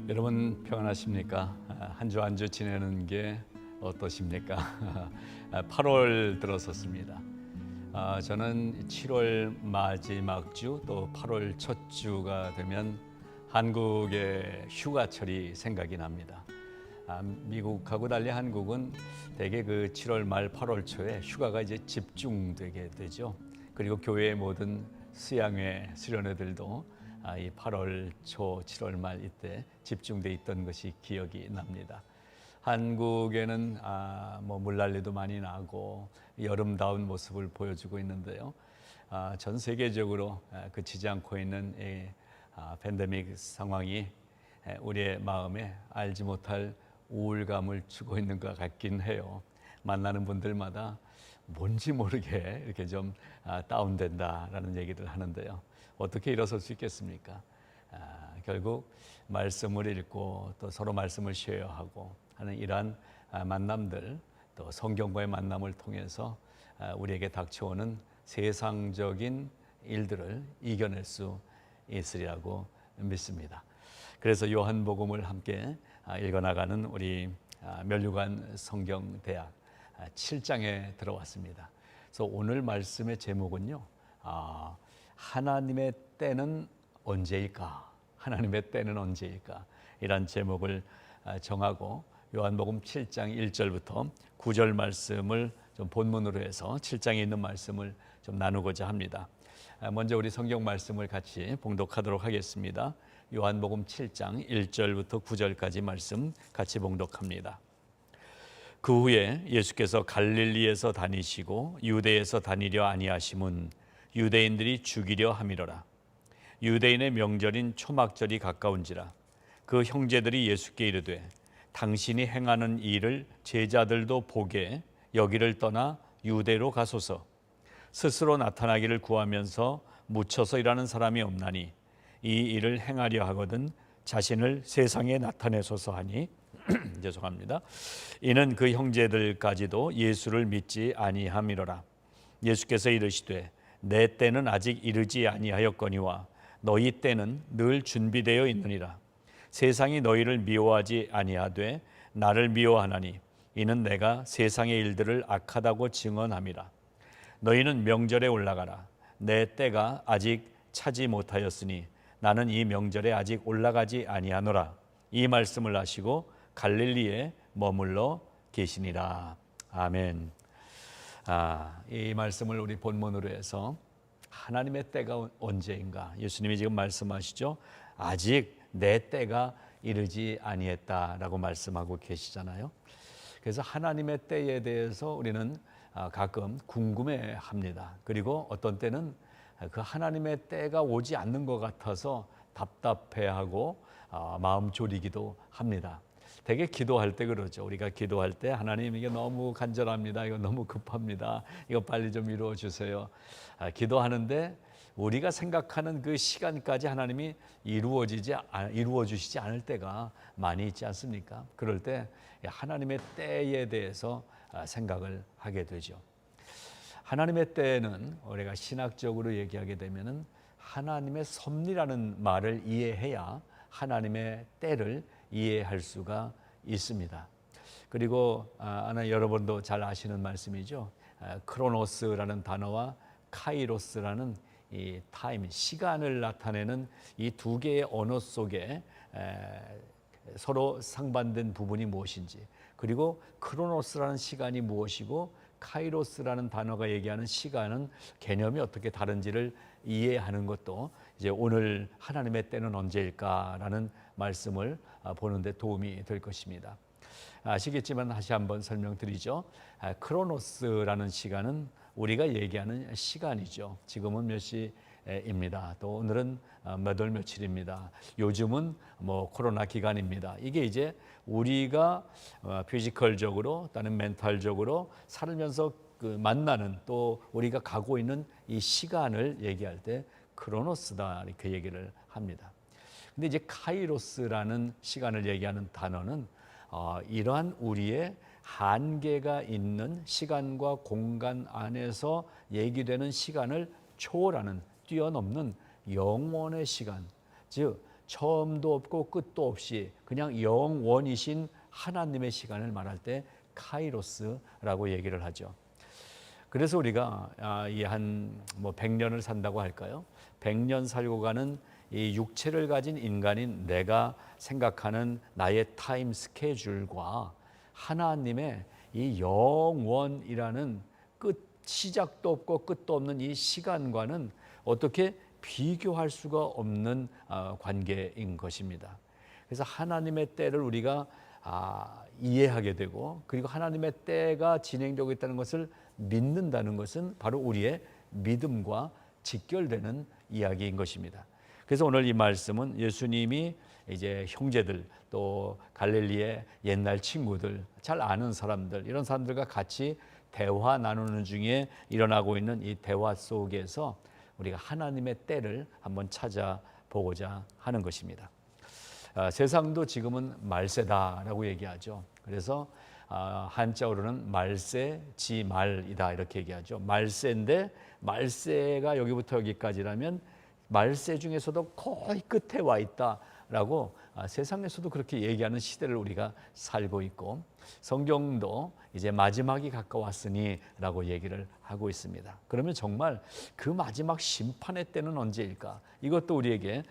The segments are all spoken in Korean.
여러분 평안하십니까? 한 주 한 주 지내는 게 어떠십니까? 8월 들어섰습니다. 저는 7월 마지막 주 또 8월 첫 주가 되면 한국의 휴가철이 생각이 납니다. 미국하고 달리 한국은 대개 그 7월 말 8월 초에 휴가가 이제 집중되게 되죠. 그리고 교회의 모든 수양회, 수련회들도 이 8월 초, 7월 말 이때 집중돼 있던 것이 기억이 납니다. 한국에는 물난리도 많이 나고 여름다운 모습을 보여주고 있는데요. 전 세계적으로 그치지 않고 있는 이 팬데믹 상황이 우리의 마음에 알지 못할 우울감을 주고 있는 것 같긴 해요. 만나는 분들마다 뭔지 모르게 이렇게 좀 다운된다라는 얘기를 하는데요. 어떻게 일어설 수 있겠습니까? 결국 말씀을 읽고 또 서로 말씀을 쉐어하고 하는 이러한 만남들, 또 성경과의 만남을 통해서 우리에게 닥쳐오는 세상적인 일들을 이겨낼 수 있으리라고 믿습니다. 그래서 요한복음을 함께 읽어나가는 우리 면류관 성경대학 7장에 들어왔습니다. 그래서 오늘 말씀의 제목은요, 하나님의 때는 언제일까? 하나님의 때는 언제일까? 이란 제목을 정하고 요한복음 7장 1절부터 9절 말씀을 좀 본문으로 해서 7장에 있는 말씀을 좀 나누고자 합니다. 먼저 우리 성경 말씀을 같이 봉독하도록 하겠습니다. 요한복음 7장 1절부터 9절까지 말씀 같이 봉독합니다. 그 후에 예수께서 갈릴리에서 다니시고 유대에서 다니려 아니하심은 유대인들이 죽이려 함이로라. 유대인의 명절인 초막절이 가까운지라. 그 형제들이 예수께 이르되 당신이 행하는 일을 제자들도 보게 여기를 떠나 유대로 가소서. 스스로 나타나기를 구하면서 묻혀서 일하는 사람이 없나니 이 일을 행하려 하거든 자신을 세상에 나타내소서 하니 죄송합니다. 이는 그 형제들까지도 예수를 믿지 아니함이로라. 예수께서 이르시되 내 때는 아직 이르지 아니하였거니와 너희 때는 늘 준비되어 있느니라. 세상이 너희를 미워하지 아니하되 나를 미워하나니 이는 내가 세상의 일들을 악하다고 증언함이라. 너희는 명절에 올라가라. 내 때가 아직 차지 못하였으니 나는 이 명절에 아직 올라가지 아니하노라. 이 말씀을 하시고 갈릴리에 머물러 계시니라. 아멘. 이 말씀을 우리 본문으로 해서 하나님의 때가 언제인가? 예수님이 지금 말씀하시죠. 아직 내 때가 이르지 아니했다라고 말씀하고 계시잖아요. 그래서 하나님의 때에 대해서 우리는 가끔 궁금해합니다. 그리고 어떤 때는 그 하나님의 때가 오지 않는 것 같아서 답답해하고 마음 졸이기도 합니다. 되게 기도할 때 그러죠. 우리가 기도할 때 하나님 이게 너무 간절합니다. 이거 너무 급합니다. 이거 빨리 좀 이루어 주세요. 기도하는데 우리가 생각하는 그 시간까지 하나님이 이루어 주시지 않을 때가 많이 있지 않습니까? 그럴 때 하나님의 때에 대해서 생각을 하게 되죠. 하나님의 때는 우리가 신학적으로 얘기하게 되면은 하나님의 섭리라는 말을 이해해야 하나님의 때를 이해할 수가 있습니다. 그리고 여러분도 잘 아시는 말씀이죠. 크로노스라는 단어와 카이로스라는 이 타임, 시간을 나타내는 이 두 개의 언어 속에 서로 상반된 부분이 무엇인지, 그리고 크로노스라는 시간이 무엇이고 카이로스라는 단어가 얘기하는 시간은 개념이 어떻게 다른지를 이해하는 것도 이제 오늘 하나님의 때는 언제일까라는 말씀을 보는데 도움이 될 것입니다. 아시겠지만 다시 한번 설명드리죠. 크로노스라는 시간은 우리가 얘기하는 시간이죠. 지금은 몇 시입니다. 또 오늘은 몇 월 며칠입니다. 요즘은 코로나 기간입니다. 이게 이제 우리가 피지컬적으로 또는 멘탈적으로 살면서 그 만나는 또 우리가 가고 있는 이 시간을 얘기할 때 크로노스다 이렇게 얘기를 합니다. 근데 이제 카이로스라는 시간을 얘기하는 단어는 이러한 우리의 한계가 있는 시간과 공간 안에서 얘기되는 시간을 초월하는, 뛰어넘는 영원의 시간, 즉 처음도 없고 끝도 없이 그냥 영원이신 하나님의 시간을 말할 때 카이로스라고 얘기를 하죠. 그래서 우리가 이 한 뭐 100년을 산다고 할까요? 100년 살고 가는 이 육체를 가진 인간인 내가 생각하는 나의 타임 스케줄과 하나님의 이 영원이라는 시작도 없고 끝도 없는 이 시간과는 어떻게 비교할 수가 없는 관계인 것입니다. 그래서 하나님의 때를 우리가 이해하게 되고, 그리고 하나님의 때가 진행되고 있다는 것을 믿는다는 것은 바로 우리의 믿음과 직결되는 이야기인 것입니다. 그래서 오늘 이 말씀은 예수님이 이제 형제들, 또 갈릴리의 옛날 친구들, 잘 아는 사람들, 이런 사람들과 같이 대화 나누는 중에 일어나고 있는 이 대화 속에서 우리가 하나님의 때를 한번 찾아보고자 하는 것입니다. 세상도 지금은 말세다라고 얘기하죠. 그래서 한자어로는 말세지말이다 이렇게 얘기하죠. 말세인데 말세가 여기부터 여기까지라면 말세 중에서도 거의 끝에 와 있다라고 세상에서도 그렇게 얘기하는 시대를 우리가 살고 있고, 성경도 이제 마지막이 가까웠으니 라고 얘기를 하고 있습니다. 그러면 정말 그 마지막 심판의 때는 언제일까? 이것도 우리에게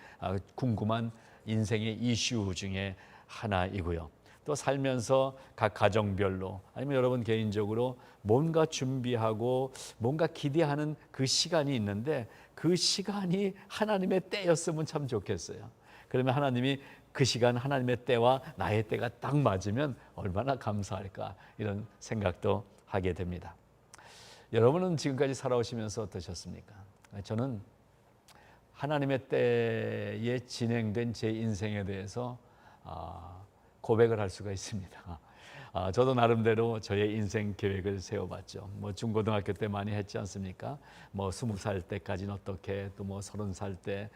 궁금한 인생의 이슈 중에 하나이고요. 또 살면서 각 가정별로 아니면 여러분 개인적으로 뭔가 준비하고 뭔가 기대하는 그 시간이 있는데, 그 시간이 하나님의 때였으면 참 좋겠어요. 그러면 하나님이 그 시간 하나님의 때와 나의 때가 딱 맞으면 얼마나 감사할까, 이런 생각도 하게 됩니다. 여러분은 지금까지 살아오시면서 어떠셨습니까? 저는 하나님의 때에 진행된 제 인생에 대해서 고백을 할 수가 있습니다. 저도 나름대로 저의 인생 계획을 세워봤죠. 뭐 중고등학교 때 많이 했지 않습니까? 뭐 20살 때까지는 어떻게, 또 뭐 30살 때,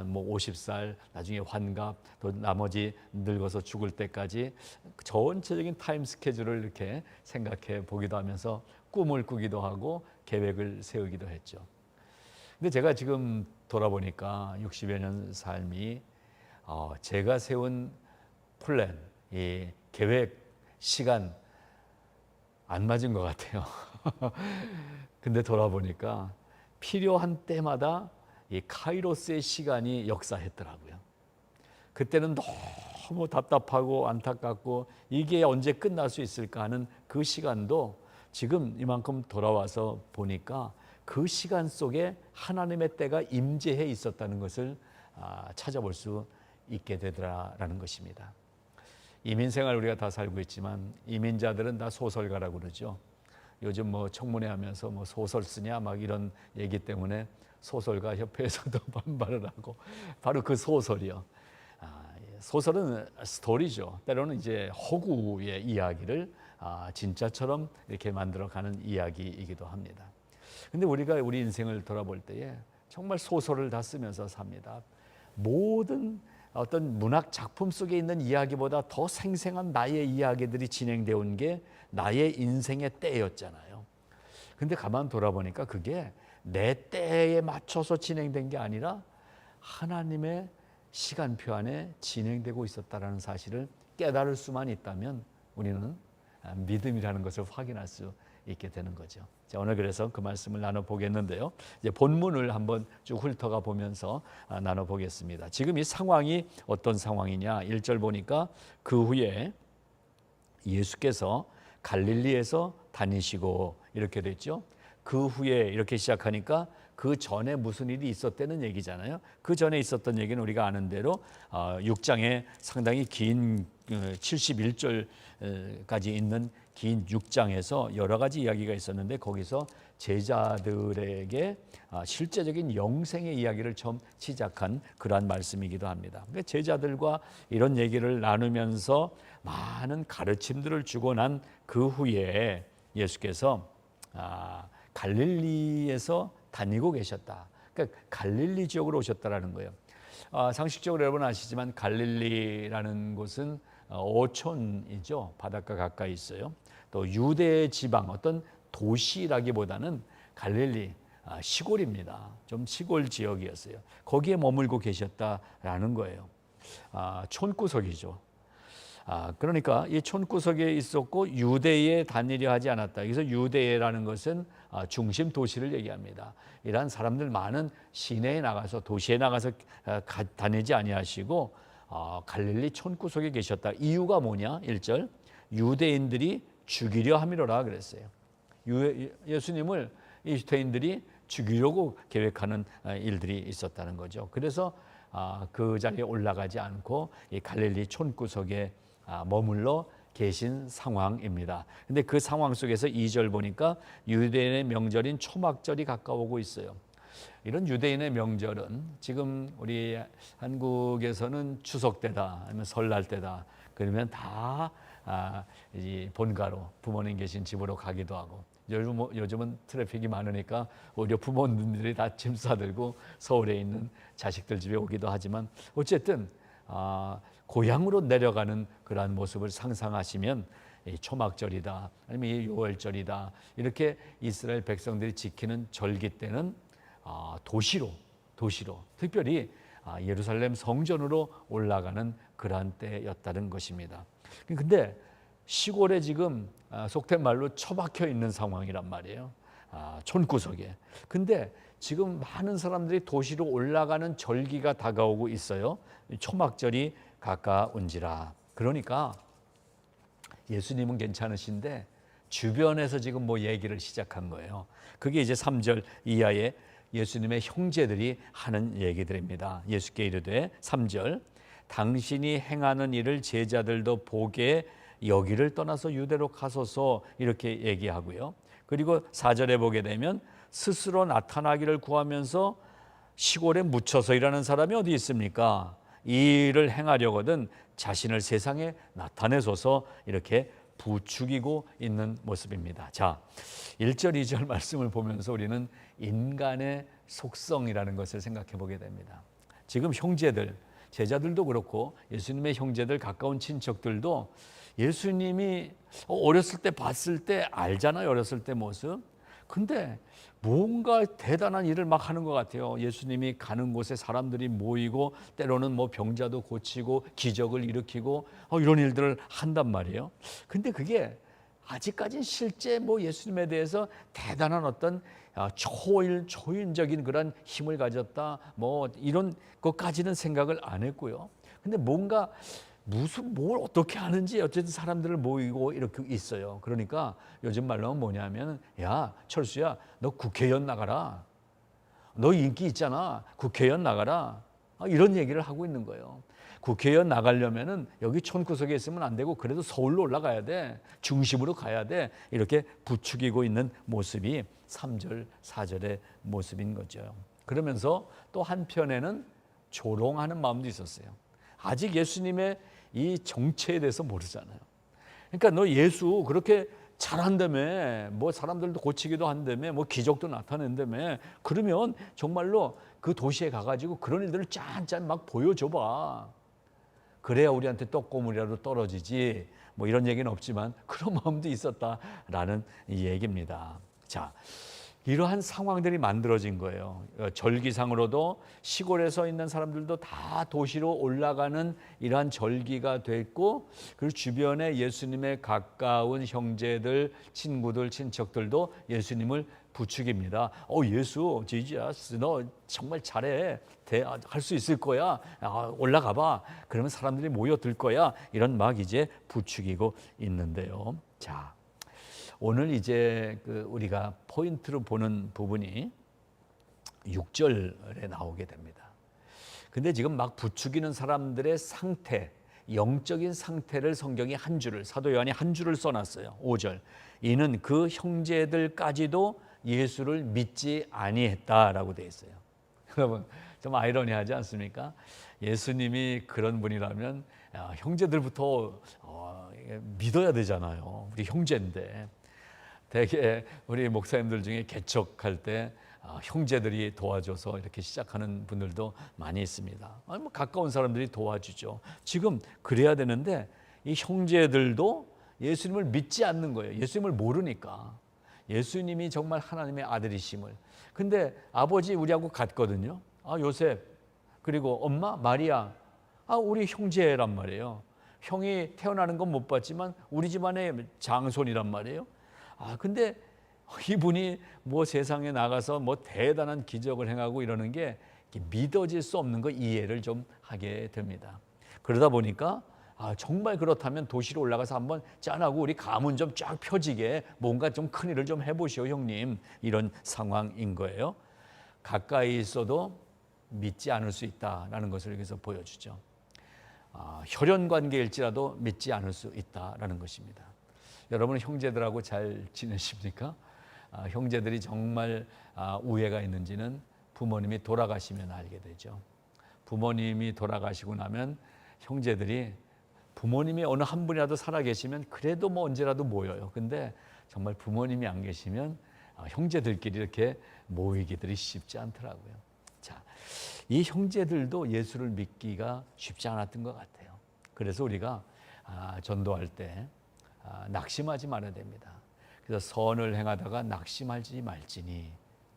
뭐 50살, 나중에 환갑, 또 나머지 늙어서 죽을 때까지 전체적인 타임 스케줄을 이렇게 생각해 보기도 하면서 꿈을 꾸기도 하고 계획을 세우기도 했죠. 근데 제가 지금 돌아보니까 60여 년 삶이 제가 세운 플랜, 이 계획, 시간 안 맞은 것 같아요. 근데 돌아보니까 필요한 때마다 이 카이로스의 시간이 역사했더라고요. 그때는 너무 답답하고 안타깝고 이게 언제 끝날 수 있을까 하는 그 시간도 지금 이만큼 돌아와서 보니까 그 시간 속에 하나님의 때가 임재해 있었다는 것을 찾아볼 수 있게 되더라라는 것입니다. 이민생활 우리가 다 살고 있지만 이민자들은 다 소설가라고 그러죠. 요즘 뭐 청문회 하면서 뭐 소설 쓰냐 막 이런 얘기 때문에 소설가 협회에서도 반발을 하고, 바로 그 소설이요. 소설은 스토리죠. 때로는 이제 허구의 이야기를 진짜처럼 이렇게 만들어가는 이야기이기도 합니다. 근데 우리가 우리 인생을 돌아볼 때에 정말 소설을 다 쓰면서 삽니다. 모든 어떤 문학 작품 속에 있는 이야기보다 더 생생한 나의 이야기들이 진행되어 온 게 나의 인생의 때였잖아요. 근데 가만 돌아보니까 그게 내 때에 맞춰서 진행된 게 아니라 하나님의 시간표 안에 진행되고 있었다는 사실을 깨달을 수만 있다면 우리는 믿음이라는 것을 확인할 수 있게 되는 거죠. 자, 오늘 그래서 그 말씀을 나눠보겠는데요. 이제 본문을 한번 쭉 훑어가 보면서 나눠보겠습니다. 지금 이 상황이 어떤 상황이냐? 1절 보니까 그 후에 예수께서 갈릴리에서 다니시고 이렇게 됐죠. 그 후에 이렇게 시작하니까 그 전에 무슨 일이 있었다는 얘기잖아요. 그 전에 있었던 얘기는 우리가 아는 대로 6장에 상당히 긴 71절까지 있는 긴 6장에서 여러 가지 이야기가 있었는데, 거기서 제자들에게 실제적인 영생의 이야기를 처음 시작한 그러한 말씀이기도 합니다. 제자들과 이런 얘기를 나누면서 많은 가르침들을 주고 난 그 후에 예수께서 갈릴리에서 다니고 계셨다. 그러니까 갈릴리 지역으로 오셨다라는 거예요. 상식적으로 여러분 아시지만 갈릴리라는 곳은 어촌이죠. 바닷가 가까이 있어요. 또 유대 지방 어떤 도시라기보다는 갈릴리 시골입니다. 좀 시골 지역이었어요. 거기에 머물고 계셨다라는 거예요. 촌구석이죠. 그러니까 이 촌구석에 있었고 유대에 다니려 하지 않았다. 그래서 유대라는 것은 중심 도시를 얘기합니다. 이러한 사람들 많은 시내에 나가서 도시에 나가서 다니지 아니하시고 갈릴리 촌구석에 계셨다. 이유가 뭐냐? 1절 유대인들이 죽이려 함이로라 그랬어요. 예수님을 유대인들이 죽이려고 계획하는 일들이 있었다는 거죠. 그래서 그 자리에 올라가지 않고 이 갈릴리 촌구석에 머물러 계신 상황입니다. 근데 그 상황 속에서 2절 보니까 유대인의 명절인 초막절이 가까우고 있어요. 이런 유대인의 명절은 지금 우리 한국에서는 추석 때다 아니면 설날 때다 그러면 다 이 본가로 부모님 계신 집으로 가기도 하고 요즘은 트래픽이 많으니까 오히려 부모님들이 다 짐 싸들고 서울에 있는 자식들 집에 오기도 하지만 어쨌든 고향으로 내려가는 그러한 모습을 상상하시면 이 초막절이다 아니면 이 요월절이다 이렇게 이스라엘 백성들이 지키는 절기 때는 도시로 특별히 예루살렘 성전으로 올라가는 그러한 때였다는 것입니다. 근데 시골에 지금 속된 말로 처박혀 있는 상황이란 말이에요. 촌구석에. 근데 지금 많은 사람들이 도시로 올라가는 절기가 다가오고 있어요. 초막절이 가까운지라. 그러니까 예수님은 괜찮으신데 주변에서 지금 뭐 얘기를 시작한 거예요. 그게 이제 3절 이하에 예수님의 형제들이 하는 얘기들입니다. 예수께 이르되 3절 당신이 행하는 일을 제자들도 보게 여기를 떠나서 유대로 가소서 이렇게 얘기하고요. 그리고 4절에 보게 되면 스스로 나타나기를 구하면서 시골에 묻혀서 일하는 사람이 어디 있습니까? 이 일을 행하려거든 자신을 세상에 나타내소서 이렇게 부추기고 있는 모습입니다. 자, 1절, 2절 말씀을 보면서 우리는 인간의 속성이라는 것을 생각해 보게 됩니다. 지금 형제들, 제자들도 그렇고 예수님의 형제들, 가까운 친척들도 예수님이 어렸을 때 봤을 때 알잖아요. 어렸을 때 모습. 근데 뭔가 대단한 일을 막 하는 것 같아요. 예수님이 가는 곳에 사람들이 모이고 때로는 뭐 병자도 고치고 기적을 일으키고 이런 일들을 한단 말이에요. 근데 그게 아직까지는 실제 뭐 예수님에 대해서 대단한 어떤 초인적인 그런 힘을 가졌다 뭐 이런 것까지는 생각을 안 했고요. 근데 뭔가 뭘 어떻게 하는지 어쨌든 사람들을 모이고 이렇게 있어요. 그러니까 요즘 말로 뭐냐면 야 철수야 너 국회의원 나가라. 너 인기 있잖아. 국회의원 나가라. 이런 얘기를 하고 있는 거예요. 국회의원 나가려면은 여기 촌구석에 있으면 안 되고 그래도 서울로 올라가야 돼. 중심으로 가야 돼. 이렇게 부추기고 있는 모습이 3절, 4절의 모습인 거죠. 그러면서 또 한편에는 조롱하는 마음도 있었어요. 아직 예수님의 이 정체에 대해서 모르잖아요. 그러니까 너 예수 그렇게 잘한다며 뭐 사람들도 고치기도 한다며 뭐 기적도 나타낸다며 그러면 정말로 그 도시에 가가지고 그런 일들을 짠짠 막 보여줘봐. 그래야 우리한테 떡고물이라도 떨어지지 뭐 이런 얘기는 없지만 그런 마음도 있었다라는 얘기입니다. 자, 이러한 상황들이 만들어진 거예요. 절기상으로도 시골에서 있는 사람들도 다 도시로 올라가는 이러한 절기가 됐고 그리고 주변에 예수님의 가까운 형제들, 친구들, 친척들도 예수님을 부추깁니다. 예수, 지지아스, 너 정말 잘해. 할 수 있을 거야. 올라가 봐. 그러면 사람들이 모여들 거야. 이런 막 이제 부추기고 있는데요. 자, 오늘 이제 우리가 포인트로 보는 부분이 6절에 나오게 됩니다. 근데 지금 막 부추기는 사람들의 상태, 영적인 상태를 성경이 한 줄을, 사도 요한이 한 줄을 써놨어요. 5절. 이는 그 형제들까지도 예수를 믿지 아니했다라고 되어 있어요. 여러분 좀 아이러니하지 않습니까? 예수님이 그런 분이라면 형제들부터 믿어야 되잖아요. 우리 형제인데. 대개 우리 목사님들 중에 개척할 때 형제들이 도와줘서 이렇게 시작하는 분들도 많이 있습니다. 뭐 가까운 사람들이 도와주죠. 지금 그래야 되는데 이 형제들도 예수님을 믿지 않는 거예요. 예수님을 모르니까. 예수님이 정말 하나님의 아들이심을. 근데 아버지 우리하고 같거든요. 요셉 그리고 엄마 마리아 우리 형제란 말이에요. 형이 태어나는 건 못 봤지만 우리 집안의 장손이란 말이에요. 근데 이분이 뭐 세상에 나가서 뭐 대단한 기적을 행하고 이러는 게 믿어질 수 없는 거 이해를 좀 하게 됩니다. 그러다 보니까 정말 그렇다면 도시로 올라가서 한번 짠하고 우리 가문 좀 쫙 펴지게 뭔가 좀 큰 일을 좀 해보시오 형님, 이런 상황인 거예요. 가까이 있어도 믿지 않을 수 있다라는 것을 여기서 보여주죠. 혈연 관계일지라도 믿지 않을 수 있다라는 것입니다. 여러분 형제들하고 잘 지내십니까? 형제들이 정말 우애가 있는지는 부모님이 돌아가시면 알게 되죠. 부모님이 돌아가시고 나면 형제들이, 부모님이 어느 한 분이라도 살아계시면 그래도 뭐 언제라도 모여요. 근데 정말 부모님이 안 계시면 형제들끼리 이렇게 모이기들이 쉽지 않더라고요. 자, 이 형제들도 예수를 믿기가 쉽지 않았던 것 같아요. 그래서 우리가 전도할 때 낙심하지 말아야 됩니다. 그래서 선을 행하다가 낙심하지 말지니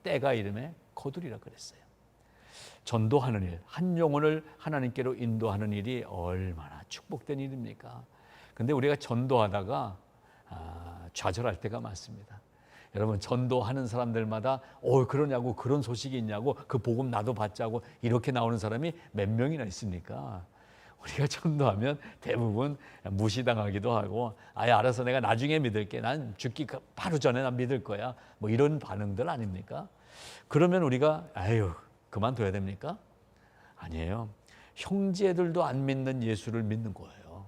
때가 이름에 거두리라 그랬어요. 전도하는 일, 한 영혼을 하나님께로 인도하는 일이 얼마나 축복된 일입니까? 근데 우리가 전도하다가 좌절할 때가 많습니다. 여러분, 전도하는 사람들마다 그러냐고, 그런 소식이 있냐고, 그 복음 나도 받자고 이렇게 나오는 사람이 몇 명이나 있습니까? 우리가 전도하면 대부분 무시당하기도 하고, 알아서 내가 나중에 믿을게, 난 죽기 바로 전에 난 믿을 거야, 뭐 이런 반응들 아닙니까? 그러면 우리가 그만둬야 됩니까? 아니에요. 형제들도 안 믿는 예수를 믿는 거예요.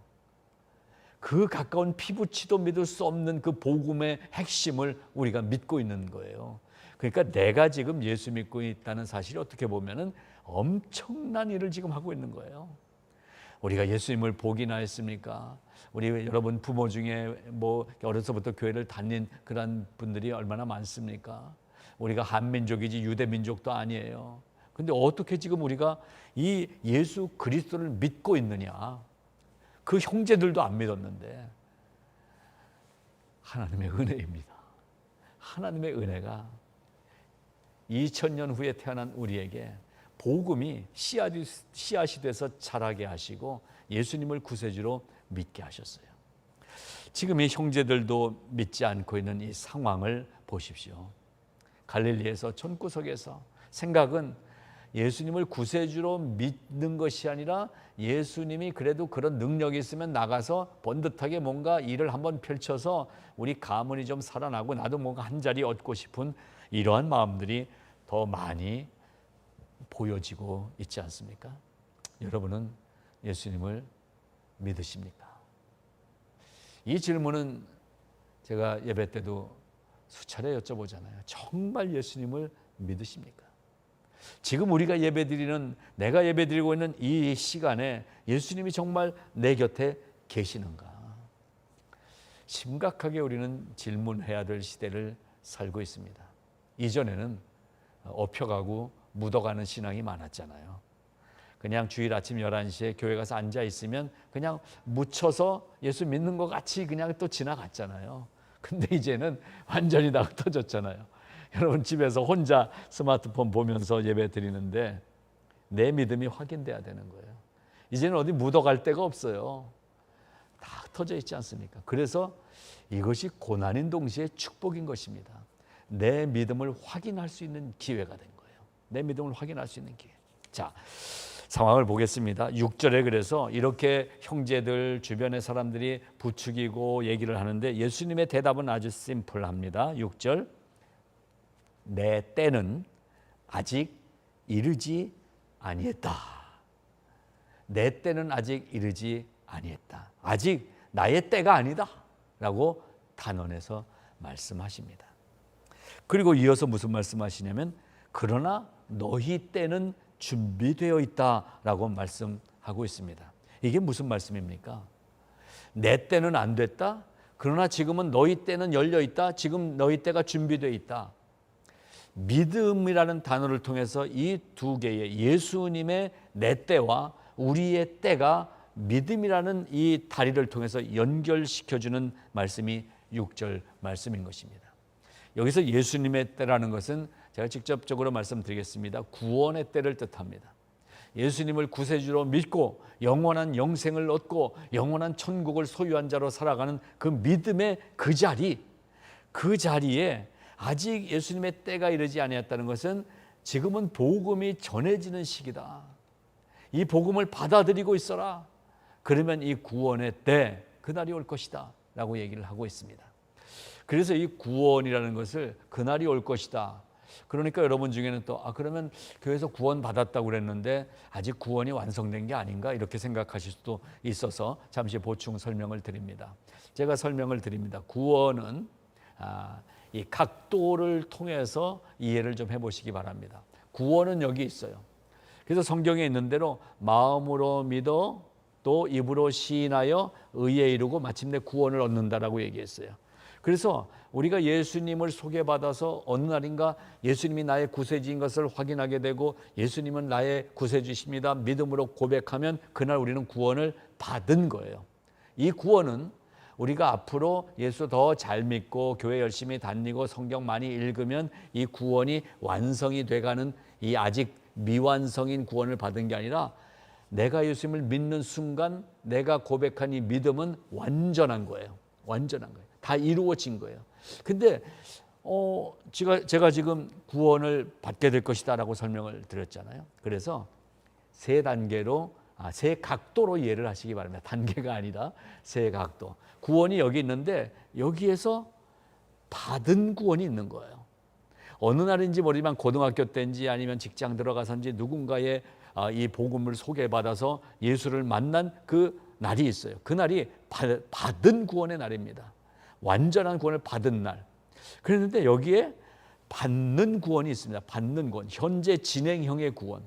그 가까운 피부치도 믿을 수 없는 그 복음의 핵심을 우리가 믿고 있는 거예요. 그러니까 내가 지금 예수 믿고 있다는 사실이 어떻게 보면은 엄청난 일을 지금 하고 있는 거예요. 우리가 예수님을 보기나 했습니까? 우리 여러분 부모 중에 뭐 어려서부터 교회를 다닌 그런 분들이 얼마나 많습니까? 우리가 한민족이지 유대민족도 아니에요. 근데 어떻게 지금 우리가 이 예수 그리스도를 믿고 있느냐? 그 형제들도 안 믿었는데. 하나님의 은혜입니다. 하나님의 은혜가 2000년 후에 태어난 우리에게 복음이 씨앗이 돼서 자라게 하시고 예수님을 구세주로 믿게 하셨어요. 지금 이 형제들도 믿지 않고 있는 이 상황을 보십시오. 갈릴리에서 촌구석에서 생각은 예수님을 구세주로 믿는 것이 아니라 예수님이 그래도 그런 능력이 있으면 나가서 번듯하게 뭔가 일을 한번 펼쳐서 우리 가문이 좀 살아나고 나도 뭔가 한 자리 얻고 싶은 이러한 마음들이 더 많이 보여지고 있지 않습니까? 여러분은 예수님을 믿으십니까? 이 질문은 제가 예배 때도 수차례 여쭤보잖아요. 정말 예수님을 믿으십니까? 지금 우리가 예배드리는, 내가 예배드리고 있는 이 시간에 예수님이 정말 내 곁에 계시는가? 심각하게 우리는 질문해야 될 시대를 살고 있습니다. 이전에는 업혀가고 묻어가는 신앙이 많았잖아요. 그냥 주일 아침 11시에 교회 가서 앉아 있으면 그냥 묻혀서 예수 믿는 것 같이 그냥 또 지나갔잖아요. 근데 이제는 완전히 다 흩어졌잖아요. 여러분 집에서 혼자 스마트폰 보면서 예배 드리는데 내 믿음이 확인돼야 되는 거예요. 이제는 어디 묻어갈 데가 없어요. 다 흩어져 있지 않습니까? 그래서 이것이 고난인 동시에 축복인 것입니다. 내 믿음을 확인할 수 있는 기회가 된 거예요. 내 믿음을 확인할 수 있는 기회. 자, 상황을 보겠습니다. 6절에 그래서 이렇게 형제들 주변의 사람들이 부추기고 얘기를 하는데 예수님의 대답은 아주 심플합니다. 6절, 내 때는 아직 이르지 아니했다. 내 때는 아직 이르지 아니했다. 아직 나의 때가 아니다 라고 단언해서 말씀하십니다. 그리고 이어서 무슨 말씀하시냐면 그러나 너희 때는 준비되어 있다라고 말씀하고 있습니다. 이게 무슨 말씀입니까? 내 때는 안 됐다. 그러나 지금은 너희 때는 열려 있다. 지금 너희 때가 준비되어 있다. 믿음이라는 단어를 통해서 이 두 개의 예수님의 내 때와 우리의 때가 믿음이라는 이 다리를 통해서 연결시켜주는 말씀이 6절 말씀인 것입니다. 여기서 예수님의 때라는 것은 제가 직접적으로 말씀드리겠습니다. 구원의 때를 뜻합니다. 예수님을 구세주로 믿고 영원한 영생을 얻고 영원한 천국을 소유한 자로 살아가는 그 믿음의 그 자리에 아직 예수님의 때가 이르지 아니했다는 것은 지금은 복음이 전해지는 시기다. 이 복음을 받아들이고 있어라. 그러면 이 구원의 때, 그날이 올 것이다 라고 얘기를 하고 있습니다. 그래서 이 구원이라는 것을 그날이 올 것이다. 그러니까 여러분 중에는 또 그러면 교회에서 구원 받았다고 그랬는데 아직 구원이 완성된 게 아닌가 이렇게 생각하실 수도 있어서 잠시 보충 설명을 드립니다. 제가 설명을 드립니다. 구원은 이 각도를 통해서 이해를 좀 해보시기 바랍니다. 구원은 여기 있어요. 그래서 성경에 있는 대로 마음으로 믿어 또 입으로 시인하여 의에 이르고 마침내 구원을 얻는다라고 얘기했어요. 그래서 우리가 예수님을 소개받아서 어느 날인가 예수님이 나의 구세주인 것을 확인하게 되고 예수님은 나의 구세주십니다 믿음으로 고백하면 그날 우리는 구원을 받은 거예요. 이 구원은 우리가 앞으로 예수 더 잘 믿고 교회 열심히 다니고 성경 많이 읽으면 이 구원이 완성이 돼가는 이 아직 미완성인 구원을 받은 게 아니라 내가 예수님을 믿는 순간 내가 고백한 이 믿음은 완전한 거예요. 완전한 거예요. 다 이루어진 거예요. 근데 제가 지금 구원을 받게 될 것이다 라고 설명을 드렸잖아요. 그래서 세 단계로 세 각도로 이해를 하시기 바랍니다. 단계가 아니라 세 각도. 구원이 여기 있는데 여기에서 받은 구원이 있는 거예요. 어느 날인지 모르지만 고등학교 때인지 아니면 직장 들어가서인지 누군가의 이 복음을 소개받아서 예수를 만난 그 날이 있어요. 그 날이 받은 구원의 날입니다. 완전한 구원을 받은 날. 그랬는데 여기에 받는 구원이 있습니다. 받는 구원, 현재 진행형의 구원.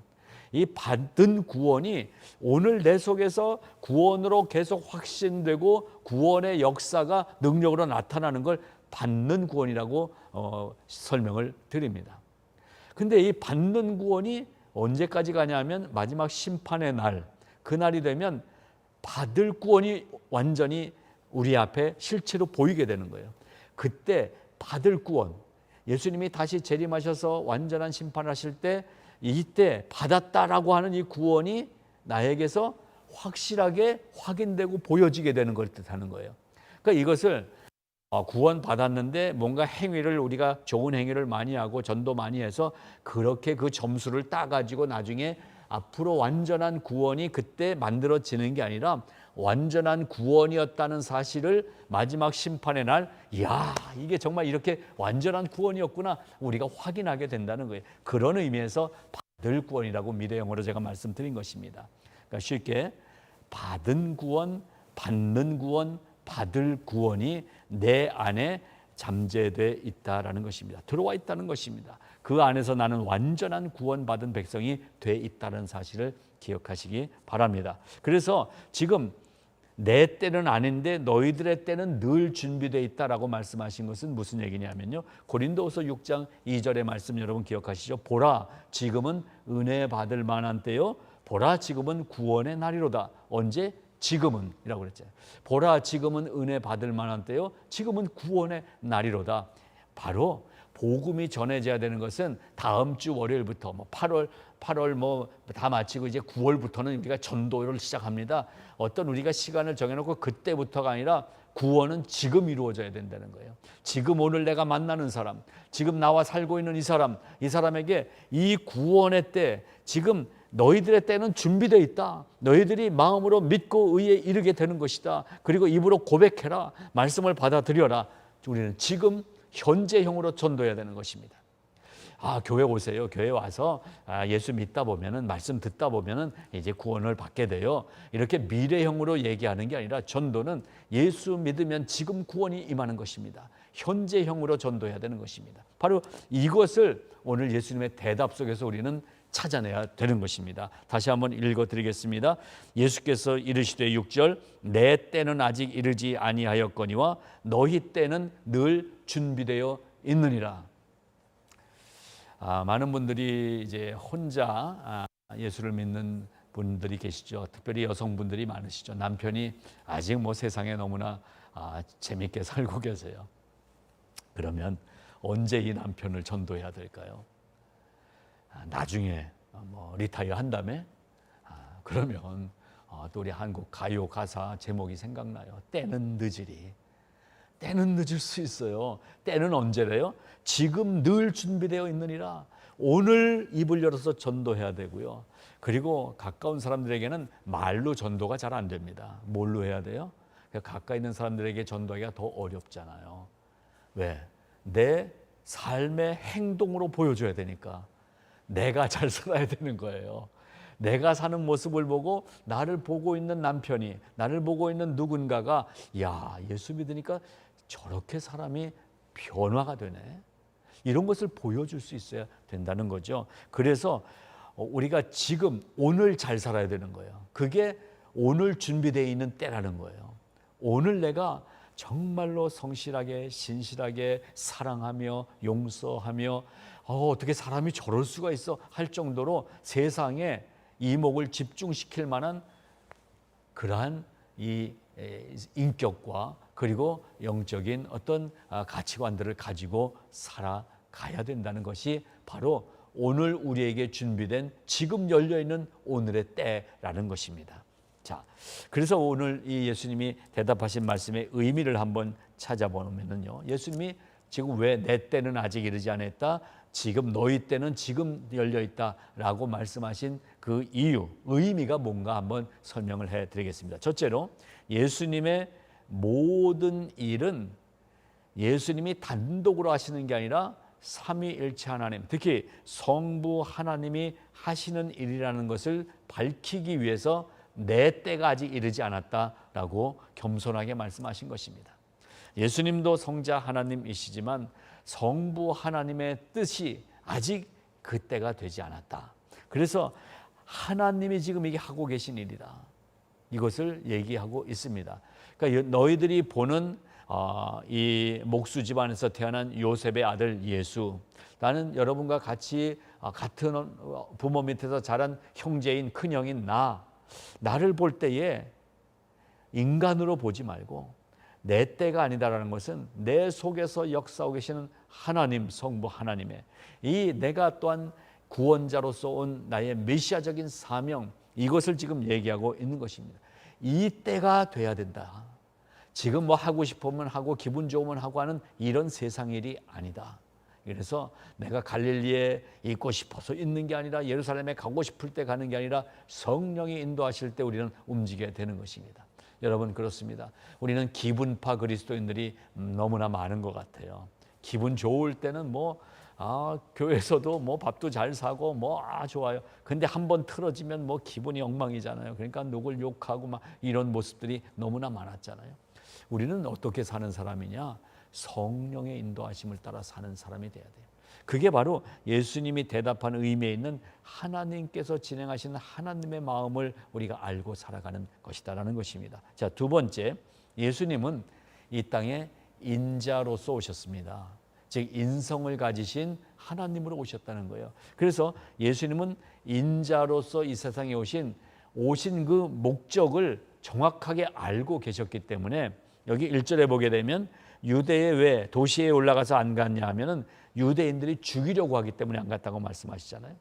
이 받은 구원이 오늘 내 속에서 구원으로 계속 확신되고 구원의 역사가 능력으로 나타나는 걸 받는 구원이라고 설명을 드립니다. 근데 이 받는 구원이 언제까지 가냐면 마지막 심판의 날, 그날이 되면 받을 구원이 완전히 우리 앞에 실체로 보이게 되는 거예요. 그때 받을 구원, 예수님이 다시 재림하셔서 완전한 심판을 하실 때 이때 받았다라고 하는 이 구원이 나에게서 확실하게 확인되고 보여지게 되는 걸 뜻하는 거예요. 그러니까 이것을 구원 받았는데 뭔가 행위를 우리가 좋은 행위를 많이 하고 전도 많이 해서 그렇게 그 점수를 따가지고 나중에 앞으로 완전한 구원이 그때 만들어지는 게 아니라 완전한 구원이었다는 사실을 마지막 심판의 날, 이야, 이게 정말 이렇게 완전한 구원이었구나 우리가 확인하게 된다는 거예요. 그런 의미에서 받을 구원이라고 미래 영어로 제가 말씀드린 것입니다. 그러니까 쉽게 받은 구원, 받는 구원, 받을 구원이 내 안에 잠재되어 있다라는 것입니다. 들어와 있다는 것입니다. 그 안에서 나는 완전한 구원받은 백성이 돼 있다는 사실을 기억하시기 바랍니다. 그래서 지금 내 때는 아닌데 너희들의 때는 늘 준비되어 있다라고 말씀하신 것은 무슨 얘기냐면요. 고린도후서 6장 2절의 말씀 여러분 기억하시죠? 보라, 지금은 은혜 받을 만한 때요. 보라, 지금은 구원의 날이로다. 언제? 지금은 이라고 그랬잖아요. 보라, 지금은 은혜 받을 만한 때요. 지금은 구원의 날이로다. 바로 복음이 전해져야 되는 것은 다음 주 월요일부터 8월 뭐 다 마치고 이제 9월부터는 우리가 전도를 시작합니다. 어떤 우리가 시간을 정해놓고 그때부터가 아니라 구원은 지금 이루어져야 된다는 거예요. 지금 오늘 내가 만나는 사람, 지금 나와 살고 있는 이 사람에게 이 구원의 때, 지금 너희들의 때는 준비되어 있다. 너희들이 마음으로 믿고 의에 이르게 되는 것이다. 그리고 입으로 고백해라. 말씀을 받아들여라. 우리는 지금 현재형으로 전도해야 되는 것입니다. 교회 오세요. 교회 와서 예수 믿다 보면은, 말씀 듣다 보면은 이제 구원을 받게 돼요. 이렇게 미래형으로 얘기하는 게 아니라 전도는 예수 믿으면 지금 구원이 임하는 것입니다. 현재형으로 전도해야 되는 것입니다. 바로 이것을 오늘 예수님의 대답 속에서 우리는 찾아내야 되는 것입니다. 다시 한번 읽어드리겠습니다. 예수께서 이르시되 6절, 내 때는 아직 이르지 아니하였거니와 너희 때는 늘 준비되어 있느니라. 많은 분들이 이제 혼자 예수를 믿는 분들이 계시죠. 특별히 여성분들이 많으시죠. 남편이 아직 뭐 세상에 너무나 재밌게 살고 계세요. 그러면 언제 이 남편을 전도해야 될까요? 나중에 뭐 리타이어 한 다음에, 그러면 또 우리 한국 가요 가사 제목이 생각나요. 때는 늦으리. 때는 늦을 수 있어요. 때는 언제래요? 지금 늘 준비되어 있느니라. 오늘 입을 열어서 전도해야 되고요. 그리고 가까운 사람들에게는 말로 전도가 잘 안 됩니다. 뭘로 해야 돼요? 가까이 있는 사람들에게 전도하기가 더 어렵잖아요. 왜? 내 삶의 행동으로 보여줘야 되니까. 내가 잘 살아야 되는 거예요. 내가 사는 모습을 보고 나를 보고 있는 남편이, 나를 보고 있는 누군가가 야, 예수 믿으니까 저렇게 사람이 변화가 되네. 이런 것을 보여줄 수 있어야 된다는 거죠. 그래서 우리가 지금 오늘 잘 살아야 되는 거예요. 그게 오늘 준비되어 있는 때라는 거예요. 오늘 내가 정말로 성실하게 신실하게 사랑하며 용서하며 어떻게 사람이 저럴 수가 있어 할 정도로 세상에 이목을 집중시킬 만한 그러한 이 인격과 그리고 영적인 어떤 가치관들을 가지고 살아가야 된다는 것이 바로 오늘 우리에게 준비된 지금 열려있는 오늘의 때라는 것입니다. 자, 그래서 오늘 이 예수님이 대답하신 말씀의 의미를 한번 찾아보면요, 예수님이 지금 왜 내 때는 아직 이르지 않았다, 지금 너희 때는 지금 열려있다라고 말씀하신 그 이유, 의미가 뭔가 한번 설명을 해드리겠습니다. 첫째로 예수님의 모든 일은 예수님이 단독으로 하시는 게 아니라 삼위일체 하나님, 특히 성부 하나님이 하시는 일이라는 것을 밝히기 위해서 내 때가 아직 이르지 않았다라고 겸손하게 말씀하신 것입니다. 예수님도 성자 하나님이시지만 성부 하나님의 뜻이 아직 그 때가 되지 않았다. 그래서 하나님이 지금 이게 하고 계신 일이다, 이것을 얘기하고 있습니다. 그러니까 너희들이 보는 이 목수 집안에서 태어난 요셉의 아들 예수, 나는 여러분과 같이 같은 부모 밑에서 자란 형제인 큰형인 나를 볼 때에 인간으로 보지 말고 내 때가 아니다라는 것은 내 속에서 역사하고 계시는 하나님, 성부 하나님의 이 내가 또한 구원자로서 온 나의 메시아적인 사명, 이것을 지금 얘기하고 있는 것입니다. 이 때가 돼야 된다. 지금 뭐 하고 싶으면 하고 기분 좋으면 하고 하는 이런 세상 일이 아니다. 그래서 내가 갈릴리에 있고 싶어서 있는 게 아니라 예루살렘에 가고 싶을 때 가는 게 아니라 성령이 인도하실 때 우리는 움직여야 되는 것입니다. 여러분, 그렇습니다. 우리는 기분파 그리스도인들이 너무나 많은 것 같아요. 기분 좋을 때는 교회에서도 밥도 잘 사고 좋아요. 근데 한번 틀어지면 기분이 엉망이잖아요. 그러니까 누굴 욕하고 이런 모습들이 너무나 많았잖아요. 우리는 어떻게 사는 사람이냐? 성령의 인도하심을 따라 사는 사람이 돼야 돼요. 그게 바로 예수님이 대답한 의미에 있는 하나님께서 진행하시는 하나님의 마음을 우리가 알고 살아가는 것이다라는 것입니다. 자, 두 번째, 예수님은 이 땅에 인자로서 오셨습니다. 즉 인성을 가지신 하나님으로 오셨다는 거예요. 그래서 예수님은 인자로서 이 세상에 오신 그 목적을 정확하게 알고 계셨기 때문에 여기 1절에 보게 되면 유대에 왜 도시에 올라가서 안 갔냐 하면은 유대인들이 죽이려고 하기 때문에 안 갔다고 말씀하시잖아요.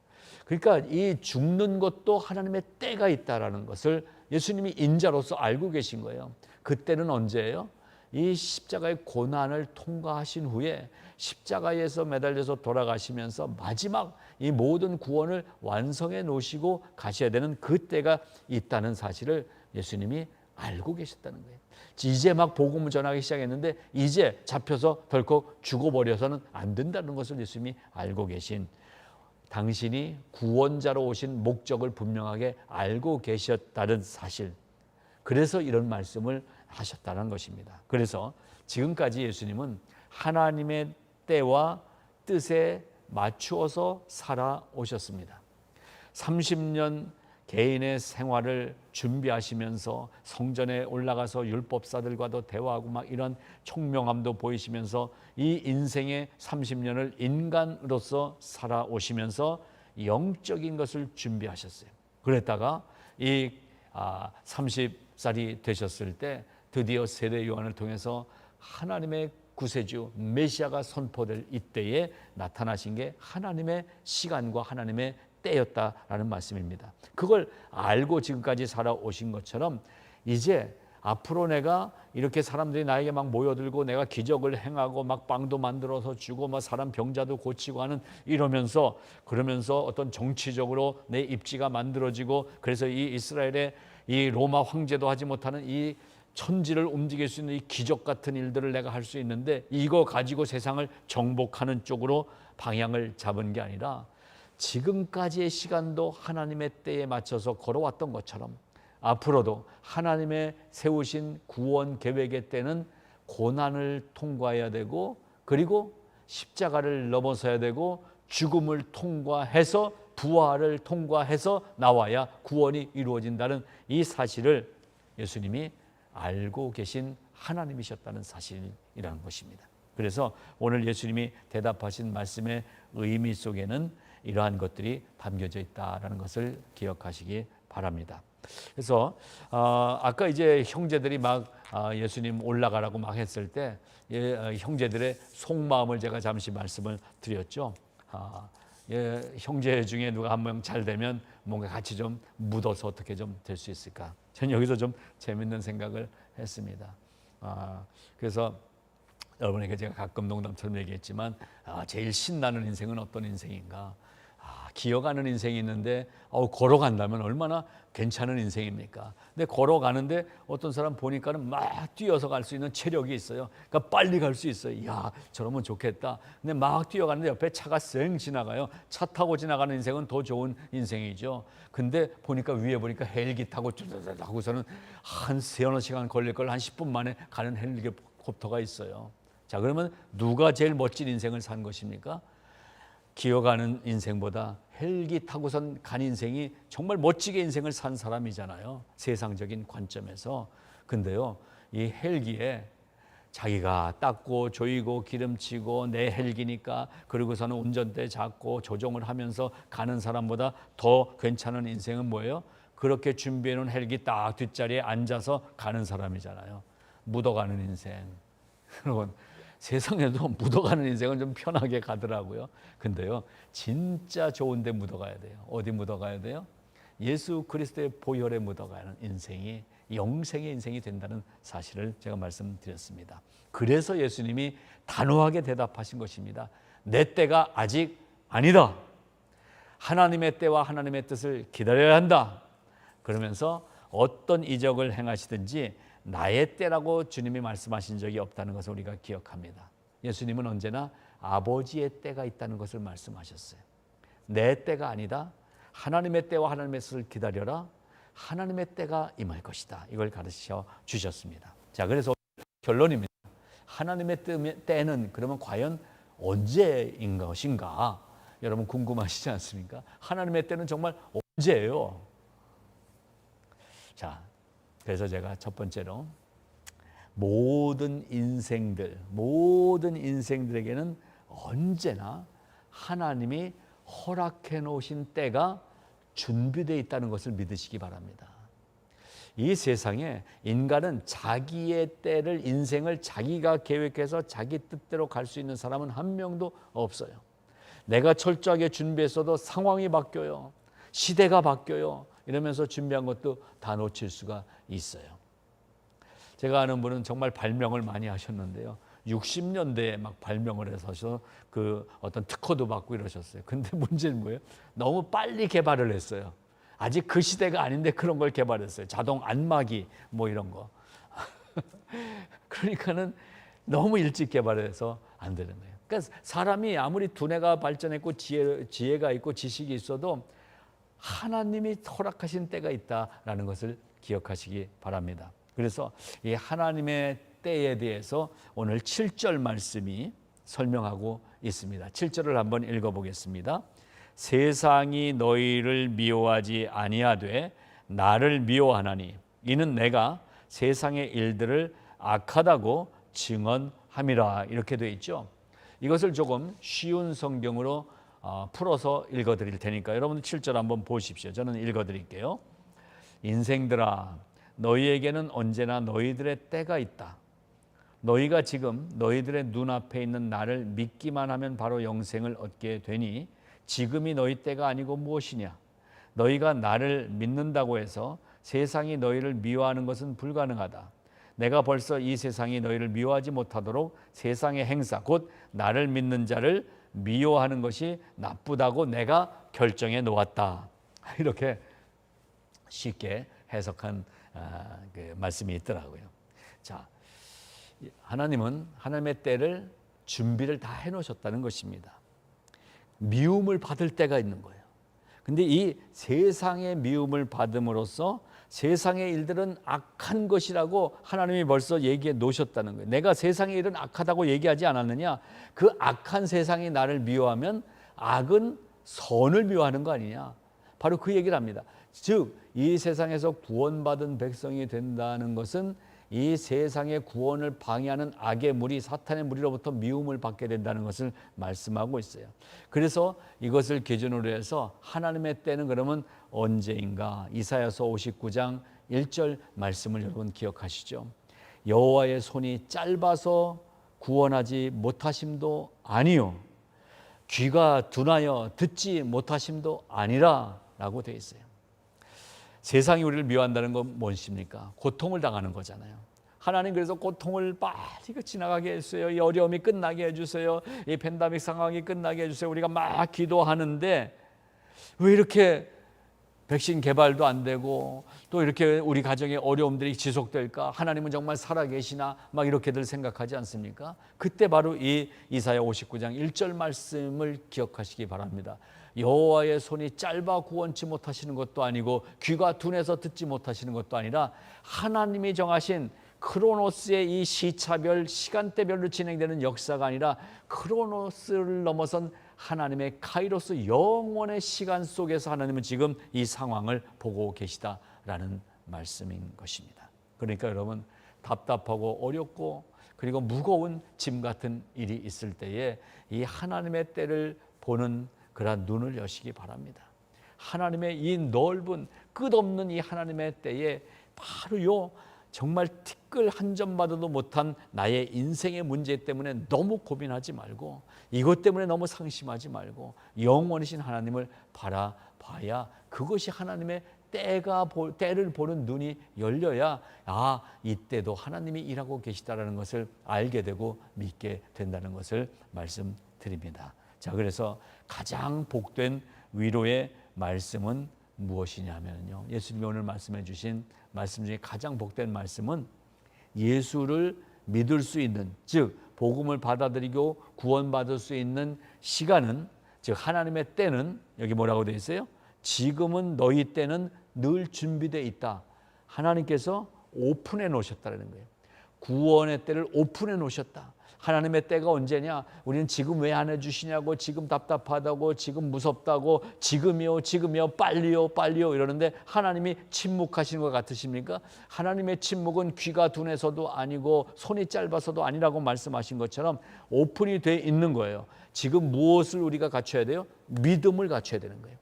그러니까 이 죽는 것도 하나님의 때가 있다라는 것을 예수님이 인자로서 알고 계신 거예요. 그때는 언제예요? 이 십자가의 고난을 통과하신 후에 십자가에서 매달려서 돌아가시면서 마지막 이 모든 구원을 완성해 놓으시고 가셔야 되는 그때가 있다는 사실을 예수님이 알고 계셨다는 거예요. 이제 막 복음을 전하기 시작했는데 이제 잡혀서 덜컥 죽어버려서는 안 된다는 것을 예수님이 알고 계신, 당신이 구원자로 오신 목적을 분명하게 알고 계셨다는 사실, 그래서 이런 말씀을 하셨다는 것입니다. 그래서 지금까지 예수님은 하나님의 때와 뜻에 맞추어서 살아오셨습니다. 30년 개인의 생활을 준비하시면서 성전에 올라가서 율법사들과도 대화하고 이런 총명함도 보이시면서 이 인생의 30년을 인간으로서 살아오시면서 영적인 것을 준비하셨어요. 그랬다가 이 30살이 되셨을 때 드디어 세례 요한을 통해서 하나님의 구세주 메시아가 선포될 이때에 나타나신 게 하나님의 시간과 하나님의 때였다라는 말씀입니다. 그걸 알고 지금까지 살아오신 것처럼 이제 앞으로 내가 이렇게 사람들이 나에게 막 모여들고 내가 기적을 행하고 막 빵도 만들어서 주고 막 사람 병자도 고치고 하는 이러면서 그러면서 어떤 정치적으로 내 입지가 만들어지고 그래서 이 이스라엘의 이 로마 황제도 하지 못하는 이 천지를 움직일 수 있는 이 기적 같은 일들을 내가 할 수 있는데 이거 가지고 세상을 정복하는 쪽으로 방향을 잡은 게 아니라 지금까지의 시간도 하나님의 때에 맞춰서 걸어왔던 것처럼 앞으로도 하나님의 세우신 구원 계획의 때는 고난을 통과해야 되고 그리고 십자가를 넘어서야 되고 죽음을 통과해서 부활을 통과해서 나와야 구원이 이루어진다는 이 사실을 예수님이 알고 계신 하나님이셨다는 사실이라는 것입니다. 그래서 오늘 예수님이 대답하신 말씀의 의미 속에는 이러한 것들이 담겨져 있다라는 것을 기억하시기 바랍니다. 그래서 아까 이제 형제들이 막 예수님 올라가라고 막 했을 때 형제들의 속마음을 제가 잠시 말씀을 드렸죠. 형제 중에 누가 한 명 잘 되면 뭔가 같이 좀 묻어서 어떻게 좀 될 수 있을까? 저는 여기서 좀 재밌는 생각을 했습니다. 그래서 여러분에게 제가 가끔 농담처럼 얘기했지만 제일 신나는 인생은 어떤 인생인가? 기어가는 인생이 있는데 걸어간다면 얼마나 괜찮은 인생입니까? 근데 걸어가는데 어떤 사람 보니까는 막 뛰어서 갈 수 있는 체력이 있어요. 그러니까 빨리 갈 수 있어요. 야, 저러면 좋겠다. 근데 막 뛰어가는데 옆에 차가 쌩 지나가요. 차 타고 지나가는 인생은 더 좋은 인생이죠. 근데 보니까 위에 보니까 헬기 타고 쭈르르 하고서는 한 세어너 시간 걸릴 걸 한 10분 만에 가는 헬리콥터가 있어요. 자, 그러면 누가 제일 멋진 인생을 산 것입니까? 기어가는 인생보다 헬기 타고선 간 인생이 정말 멋지게 인생을 산 사람이잖아요. 세상적인 관점에서. 근데요, 이 헬기에 자기가 닦고 조이고 기름치고 내 헬기니까 그러고서는 운전대 잡고 조종을 하면서 가는 사람보다 더 괜찮은 인생은 뭐예요? 그렇게 준비해 놓은 헬기 딱 뒷자리에 앉아서 가는 사람이잖아요. 묻어가는 인생. 여러분, 세상에도 묻어가는 인생은 좀 편하게 가더라고요. 근데요, 진짜 좋은 데 묻어가야 돼요. 어디 묻어가야 돼요? 예수 그리스도의 보혈에 묻어가는 인생이 영생의 인생이 된다는 사실을 제가 말씀드렸습니다. 그래서 예수님이 단호하게 대답하신 것입니다. 내 때가 아직 아니다. 하나님의 때와 하나님의 뜻을 기다려야 한다. 그러면서 어떤 이적을 행하시든지 나의 때라고 주님이 말씀하신 적이 없다는 것을 우리가 기억합니다. 예수님은 언제나 아버지의 때가 있다는 것을 말씀하셨어요. 내 때가 아니다. 하나님의 때와 하나님의 뜻을 기다려라. 하나님의 때가 임할 것이다. 이걸 가르쳐 주셨습니다. 자, 그래서 결론입니다. 하나님의 때는 그러면 과연 언제인 것인가? 여러분 궁금하시지 않습니까? 하나님의 때는 정말 언제예요? 자, 그래서 제가 첫 번째로 모든 인생들에게는 언제나 하나님이 허락해 놓으신 때가 준비되어 있다는 것을 믿으시기 바랍니다. 이 세상에 인간은 자기의 때를 인생을 자기가 계획해서 자기 뜻대로 갈 수 있는 사람은 한 명도 없어요. 내가 철저하게 준비했어도 상황이 바뀌어요. 시대가 바뀌어요. 이러면서 준비한 것도 다 놓칠 수가 있어요. 제가 아는 분은 정말 발명을 많이 하셨는데요. 60년대에 막 발명을 해서 그 어떤 특허도 받고 이러셨어요. 근데 문제는 뭐예요? 너무 빨리 개발을 했어요. 아직 그 시대가 아닌데 그런 걸 개발했어요. 자동 안마기 뭐 이런 거. 그러니까는 너무 일찍 개발해서 안 되는 거예요. 그러니까 사람이 아무리 두뇌가 발전했고 지혜가 있고 지식이 있어도 하나님이 허락하신 때가 있다라는 것을 기억하시기 바랍니다. 그래서 이 하나님의 때에 대해서 오늘 7절 말씀이 설명하고 있습니다. 7절을 한번 읽어보겠습니다. 세상이 너희를 미워하지 아니하되 나를 미워하나니 이는 내가 세상의 일들을 악하다고 증언함이라. 이렇게 되어 있죠. 이것을 조금 쉬운 성경으로 풀어서 읽어드릴 테니까 여러분 7절 한번 보십시오. 저는 읽어드릴게요. 인생들아, 너희에게는 언제나 너희들의 때가 있다. 너희가 지금 너희들의 눈앞에 있는 나를 믿기만 하면 바로 영생을 얻게 되니 지금이 너희 때가 아니고 무엇이냐? 너희가 나를 믿는다고 해서 세상이 너희를 미워하는 것은 불가능하다. 내가 벌써 이 세상이 너희를 미워하지 못하도록 세상의 행사 곧 나를 믿는 자를 미워하는 것이 나쁘다고 내가 결정해 놓았다. 이렇게 쉽게 해석한 그 말씀이 있더라고요. 자, 하나님은 하나님의 때를 준비를 다 해놓으셨다는 것입니다. 미움을 받을 때가 있는 거예요. 근데 이 세상의 미움을 받음으로써 세상의 일들은 악한 것이라고 하나님이 벌써 얘기해 놓으셨다는 거예요. 내가 세상의 일은 악하다고 얘기하지 않았느냐? 그 악한 세상이 나를 미워하면 악은 선을 미워하는 거 아니냐? 바로 그 얘기를 합니다. 즉, 이 세상에서 구원받은 백성이 된다는 것은 이 세상의 구원을 방해하는 악의 무리, 사탄의 무리로부터 미움을 받게 된다는 것을 말씀하고 있어요. 그래서 이것을 기준으로 해서 하나님의 때는 그러면 언제인가? 이사야서 59장 1절 말씀을 여러분 기억하시죠? 여호와의 손이 짧아서 구원하지 못하심도 아니요 귀가 둔하여 듣지 못하심도 아니라 라고 되어 있어요. 세상이 우리를 미워한다는 건 무엇입니까? 고통을 당하는 거잖아요. 하나님 그래서 고통을 빨리 지나가게 해주세요. 이 어려움이 끝나게 해주세요. 이 팬데믹 상황이 끝나게 해주세요. 우리가 막 기도하는데 왜 이렇게 백신 개발도 안 되고 또 이렇게 우리 가정의 어려움들이 지속될까? 하나님은 정말 살아계시나? 막 이렇게들 생각하지 않습니까? 그때 바로 이 이사야 59장 1절 말씀을 기억하시기 바랍니다. 여호와의 손이 짧아 구원치 못하시는 것도 아니고 귀가 둔해서 듣지 못하시는 것도 아니라 하나님이 정하신 크로노스의 이 시차별, 시간대별로 진행되는 역사가 아니라 크로노스를 넘어선 하나님의 카이로스 영원의 시간 속에서 하나님은 지금 이 상황을 보고 계시다라는 말씀인 것입니다. 그러니까 여러분 답답하고 어렵고 그리고 무거운 짐 같은 일이 있을 때에 이 하나님의 때를 보는 그러한 눈을 여시기 바랍니다. 하나님의 이 넓은 끝없는 이 하나님의 때에 바로 요 정말 티끌 한 점 받아도 못한 나의 인생의 문제 때문에 너무 고민하지 말고 이것 때문에 너무 상심하지 말고 영원하신 하나님을 바라봐야 그것이 하나님의 때를 보는 눈이 열려야 이때도 하나님이 일하고 계시다라는 것을 알게 되고 믿게 된다는 것을 말씀드립니다. 자, 그래서 가장 복된 위로의 말씀은 무엇이냐면요. 예수님이 오늘 말씀해 주신 말씀 중에 가장 복된 말씀은 예수를 믿을 수 있는, 즉 복음을 받아들이고 구원받을 수 있는 시간은, 즉 하나님의 때는 여기 뭐라고 되어 있어요? 지금은 너희 때는 늘 준비되어 있다. 하나님께서 오픈해 놓으셨다는 거예요. 구원의 때를 오픈해 놓으셨다. 하나님의 때가 언제냐? 우리는 지금 왜 안 해주시냐고, 지금 답답하다고, 지금 무섭다고, 지금이요, 빨리요 이러는데 하나님이 침묵하시는 것 같으십니까? 하나님의 침묵은 귀가 둔해서도 아니고 손이 짧아서도 아니라고 말씀하신 것처럼 오픈이 돼 있는 거예요. 지금 무엇을 우리가 갖춰야 돼요? 믿음을 갖춰야 되는 거예요.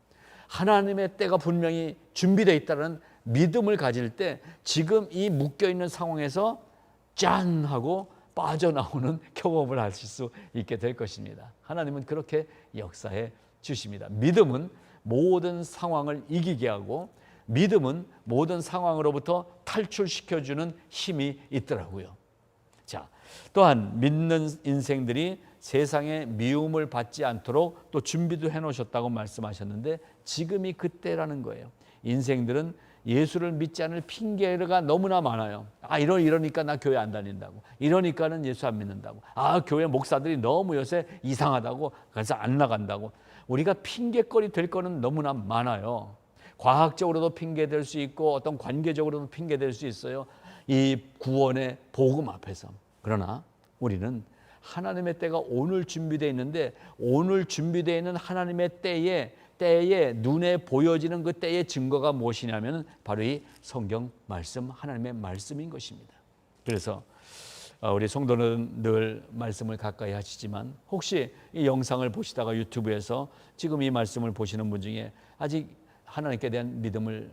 하나님의 때가 분명히 준비되어 있다는 믿음을 가질 때 지금 이 묶여있는 상황에서 짠 하고 빠져나오는 경험을 하실 수 있게 될 것입니다. 하나님은 그렇게 역사해 주십니다. 믿음은 모든 상황을 이기게 하고 믿음은 모든 상황으로부터 탈출시켜주는 힘이 있더라고요. 자, 또한 믿는 인생들이 세상의 미움을 받지 않도록 또 준비도 해놓으셨다고 말씀하셨는데 지금이 그때라는 거예요. 인생들은 예수를 믿지 않을 핑계가 너무나 많아요. 이러니까 나 교회 안 다닌다고. 이러니까는 예수 안 믿는다고. 교회 목사들이 너무 요새 이상하다고. 그래서 안 나간다고. 우리가 핑계거리 될 거는 너무나 많아요. 과학적으로도 핑계될 수 있고 어떤 관계적으로도 핑계될 수 있어요. 이 구원의 복음 앞에서. 그러나 우리는 하나님의 때가 오늘 준비되어 있는데 오늘 준비되어 있는 하나님의 때에 눈에 보여지는 그 때의 증거가 무엇이냐면 바로 이 성경 말씀, 하나님의 말씀인 것입니다. 그래서 우리 성도는 늘 말씀을 가까이 하시지만 혹시 이 영상을 보시다가 유튜브에서 지금 이 말씀을 보시는 분 중에 아직 하나님께 대한 믿음을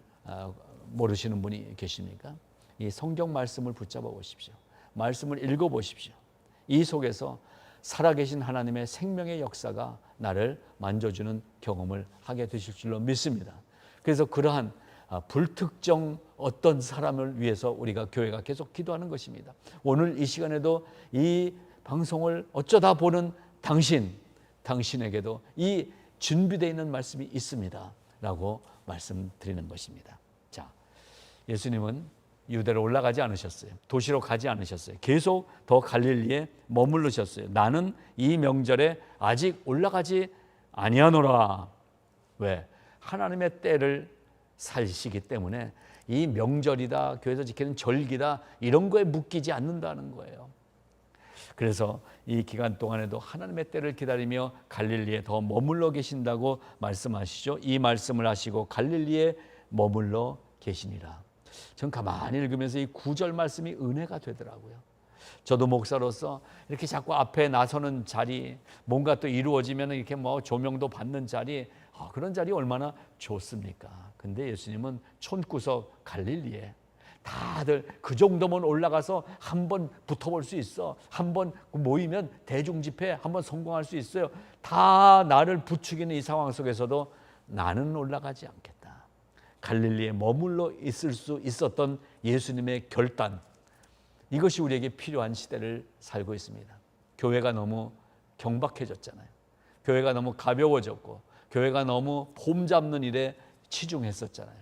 모르시는 분이 계십니까? 이 성경 말씀을 붙잡아 보십시오. 말씀을 읽어 보십시오. 이 속에서 살아계신 하나님의 생명의 역사가 나를 만져주는 경험을 하게 되실 줄로 믿습니다. 그래서 그러한 불특정 어떤 사람을 위해서 우리가 교회가 계속 기도하는 것입니다. 오늘 이 시간에도 이 방송을 어쩌다 보는 당신에게도 이 준비되어 있는 말씀이 있습니다 라고 말씀드리는 것입니다. 자, 예수님은 유대로 올라가지 않으셨어요. 도시로 가지 않으셨어요. 계속 더 갈릴리에 머무르셨어요. 나는 이 명절에 아직 올라가지 아니하노라. 왜? 하나님의 때를 살시기 때문에 이 명절이다, 교회에서 지키는 절기다, 이런 거에 묶이지 않는다는 거예요. 그래서 이 기간 동안에도 하나님의 때를 기다리며 갈릴리에 더 머물러 계신다고 말씀하시죠. 이 말씀을 하시고 갈릴리에 머물러 계시니라. 전 가만히 읽으면서 이 9절 말씀이 은혜가 되더라고요. 저도 목사로서 이렇게 자꾸 앞에 나서는 자리, 뭔가 또 이루어지면 이렇게 뭐 조명도 받는 자리, 그런 자리 얼마나 좋습니까? 근데 예수님은 촌구석 갈릴리에 다들 그 정도면 올라가서 한번 붙어볼 수 있어. 한번 모이면 대중집회 한번 성공할 수 있어요. 다 나를 부추기는 이 상황 속에서도 나는 올라가지 않겠다. 갈릴리에 머물러 있을 수 있었던 예수님의 결단, 이것이 우리에게 필요한 시대를 살고 있습니다. 교회가 너무 경박해졌잖아요. 교회가 너무 가벼워졌고 교회가 너무 폼 잡는 일에 치중했었잖아요.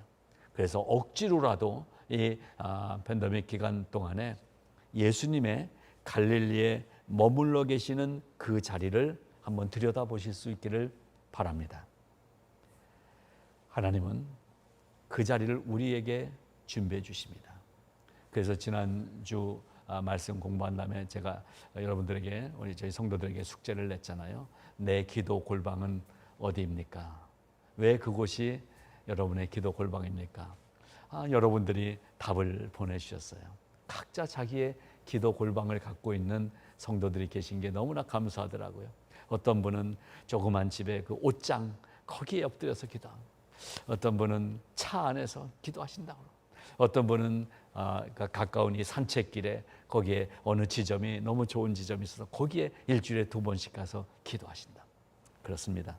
그래서 억지로라도 이 팬데믹 기간 동안에 예수님의 갈릴리에 머물러 계시는 그 자리를 한번 들여다보실 수 있기를 바랍니다. 하나님은 그 자리를 우리에게 준비해 주십니다. 그래서 지난주 말씀 공부한 다음에 제가 여러분들에게, 저희 성도들에게 숙제를 냈잖아요. 내 기도 골방은 어디입니까? 왜 그곳이 여러분의 기도 골방입니까? 여러분들이 답을 보내주셨어요. 각자 자기의 기도 골방을 갖고 있는 성도들이 계신 게 너무나 감사하더라고요. 어떤 분은 조그만 집에 그 옷장 거기에 엎드려서 기도합니다. 어떤 분은 차 안에서 기도하신다고, 어떤 분은 가까운 이 산책길에 거기에 어느 지점이 너무 좋은 지점이 있어서 거기에 일주일에 2번씩 가서 기도하신다. 그렇습니다.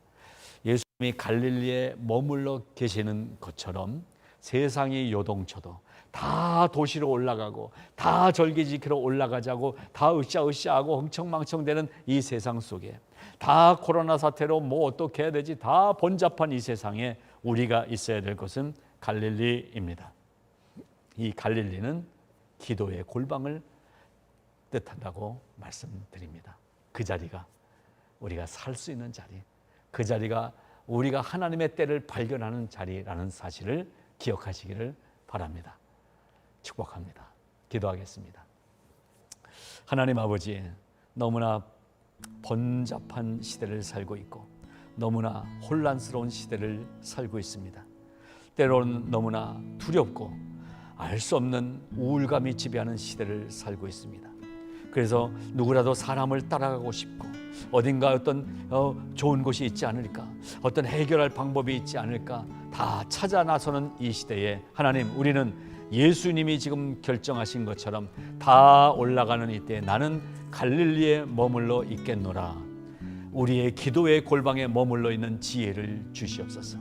예수님이 갈릴리에 머물러 계시는 것처럼 세상이 요동쳐도 다 도시로 올라가고 다 절기 지키러 올라가자고 다 으쌰으쌰하고 흥청망청대는 이 세상 속에, 다 코로나 사태로 뭐 어떻게 해야 되지, 다 번잡한 이 세상에 우리가 있어야 될 것은 갈릴리입니다. 이 갈릴리는 기도의 골방을 뜻한다고 말씀드립니다. 그 자리가 우리가 살 수 있는 자리, 그 자리가 우리가 하나님의 때를 발견하는 자리라는 사실을 기억하시기를 바랍니다. 축복합니다. 기도하겠습니다. 하나님 아버지, 너무나 번잡한 시대를 살고 있고 너무나 혼란스러운 시대를 살고 있습니다. 때로는 너무나 두렵고 알 수 없는 우울감이 지배하는 시대를 살고 있습니다. 그래서 누구라도 사람을 따라가고 싶고 어딘가 어떤 좋은 곳이 있지 않을까, 어떤 해결할 방법이 있지 않을까 다 찾아 나서는 이 시대에 하나님, 우리는 예수님이 지금 결정하신 것처럼 다 올라가는 이때 나는 갈릴리에 머물러 있겠노라. 우리의 기도의 골방에 머물러 있는 지혜를 주시옵소서.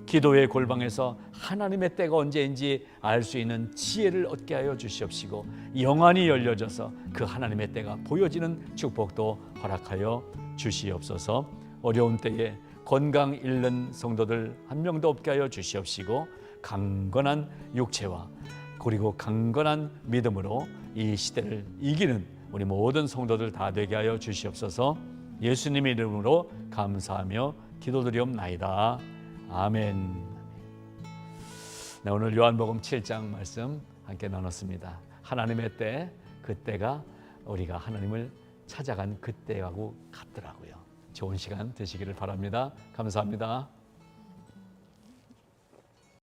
기도의 골방에서 하나님의 때가 언제인지 알 수 있는 지혜를 얻게 하여 주시옵시고 영안이 열려져서 그 하나님의 때가 보여지는 축복도 허락하여 주시옵소서. 어려운 때에 건강 잃는 성도들 한 명도 없게 하여 주시옵시고 강건한 육체와 그리고 강건한 믿음으로 이 시대를 이기는 우리 모든 성도들 다 되게 하여 주시옵소서. 예수님의 이름으로 감사하며 기도드리옵나이다. 아멘. 네, 오늘 요한복음 7장 말씀 함께 나눴습니다. 하나님의 때, 그때가 우리가 하나님을 찾아간 그때하고 같더라고요. 좋은 시간 되시기를 바랍니다. 감사합니다.